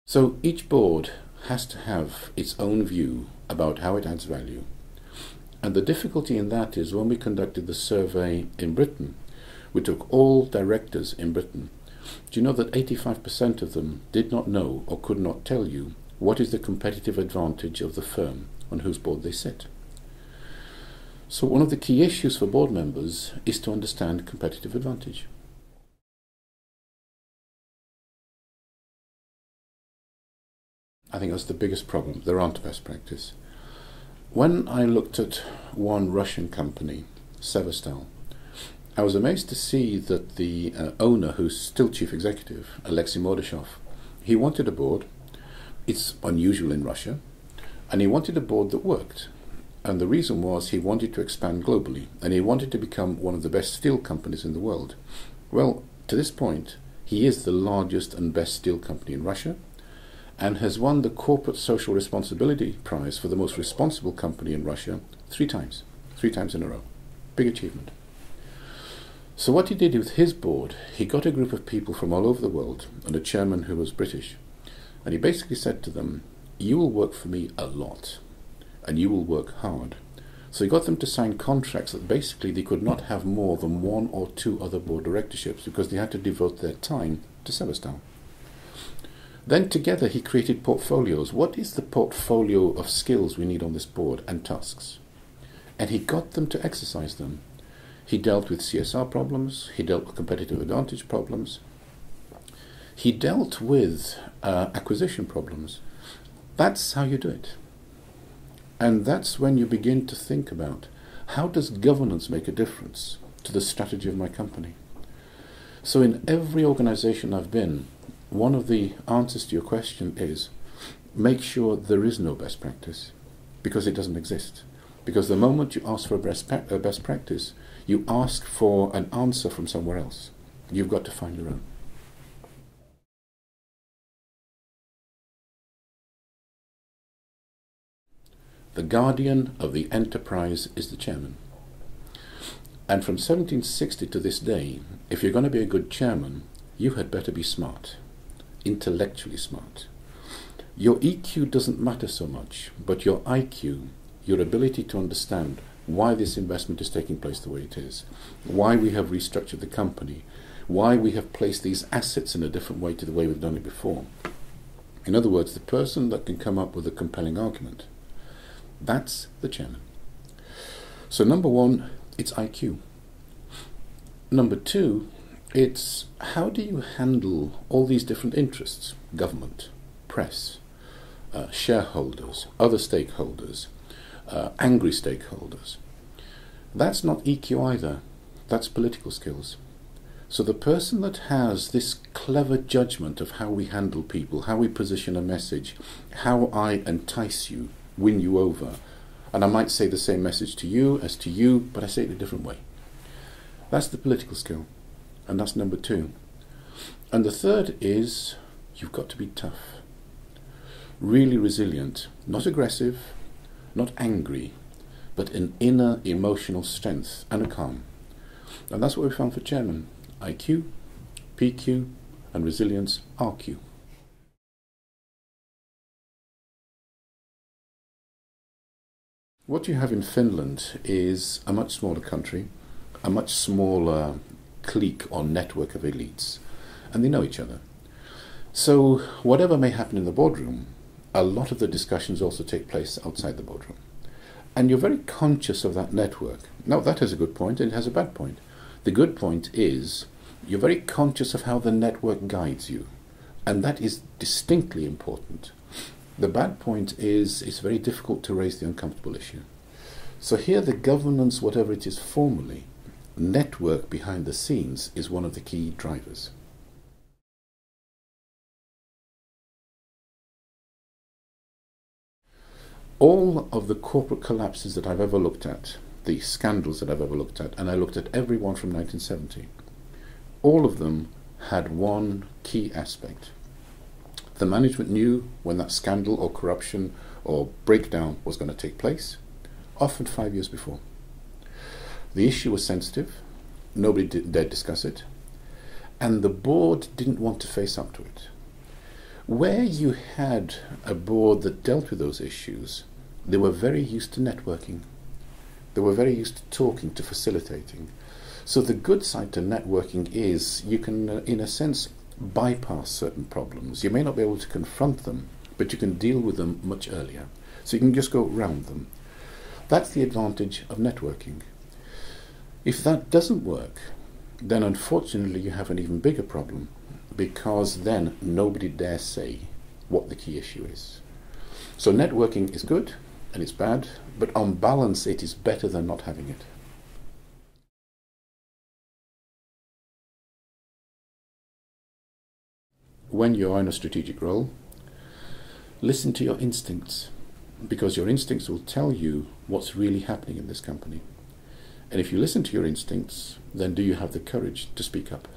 So each board has to have its own view about how it adds value. And the difficulty in that is when we conducted the survey in Britain, we took all directors in Britain. Do you know that 85% of them did not know or could not tell you what is the competitive advantage of the firm on whose board they sit? So one of the key issues for board members is to understand competitive advantage. I think that's the biggest problem. There aren't best practice. When I looked at one Russian company, Severstal, I was amazed to see that the owner, who's still chief executive, Alexei Mordashov, he wanted a board. It's unusual in Russia, and he wanted a board that worked. And the reason was he wanted to expand globally, and he wanted to become one of the best steel companies in the world. Well, to this point, he is the largest and best steel company in Russia, and has won the Corporate Social Responsibility Prize for the most responsible company in Russia 3 times in a row. Big achievement. So what he did with his board, he got a group of people from all over the world and a chairman who was British, and he basically said to them, you will work for me a lot, and you will work hard. So he got them to sign contracts that basically they could not have more than 1 or 2 other board directorships because they had to devote their time to Severstal. Then together he created portfolios. What is the portfolio of skills we need on this board and tasks? And he got them to exercise them. He dealt with CSR problems, he dealt with competitive advantage problems, he dealt with acquisition problems. That's how you do it. And that's when you begin to think about, how does governance make a difference to the strategy of my company? So in every organization I've been, one of the answers to your question is, make sure there is no best practice, because it doesn't exist. Because the moment you ask for a best practice, you ask for an answer from somewhere else. You've got to find your own. The guardian of the enterprise is the chairman. And from 1760 to this day, if you're going to be a good chairman, you had better be smart, intellectually smart. Your EQ doesn't matter so much, but your IQ, your ability to understand why this investment is taking place the way it is, why we have restructured the company, why we have placed these assets in a different way to the way we've done it before. In other words, the person that can come up with a compelling argument, that's the chairman. So number 1, it's IQ. Number 2, it's how do you handle all these different interests? Government, press, shareholders, other stakeholders, angry stakeholders. That's not EQ either. That's political skills. So the person that has this clever judgment of how we handle people, how we position a message, how I entice you, win you over, and I might say the same message to you as to you, but I say it a different way. That's the political skill, and that's number 2. And the third is you've got to be tough, really resilient, not aggressive, not angry, but an inner emotional strength and a calm. And that's what we found for chairman. IQ, PQ, and resilience, RQ. What you have in Finland is a much smaller country, a much smaller clique or network of elites, and they know each other. So whatever may happen in the boardroom, a lot of the discussions also take place outside the boardroom. And you're very conscious of that network. Now that has a good point and it has a bad point. The good point is you're very conscious of how the network guides you, and that is distinctly important. The bad point is it's very difficult to raise the uncomfortable issue. So here the governance, whatever it is formally, network behind the scenes is one of the key drivers. All of the corporate collapses that I've ever looked at, the scandals that I've ever looked at, and I looked at every one from 1970, all of them had one key aspect. The management knew when that scandal or corruption or breakdown was going to take place, often 5 years before. The issue was sensitive, nobody dared discuss it, and the board didn't want to face up to it. Where you had a board that dealt with those issues, they were very used to networking. They were very used to talking, to facilitating. So the good side to networking is you can, in a sense, bypass certain problems. You may not be able to confront them, but you can deal with them much earlier. So you can just go round them. That's the advantage of networking. If that doesn't work, then unfortunately you have an even bigger problem, because then nobody dares say what the key issue is. So networking is good and it's bad, but on balance it is better than not having it. When you're in a strategic role, listen to your instincts, because your instincts will tell you what's really happening in this company. And if you listen to your instincts, then do you have the courage to speak up?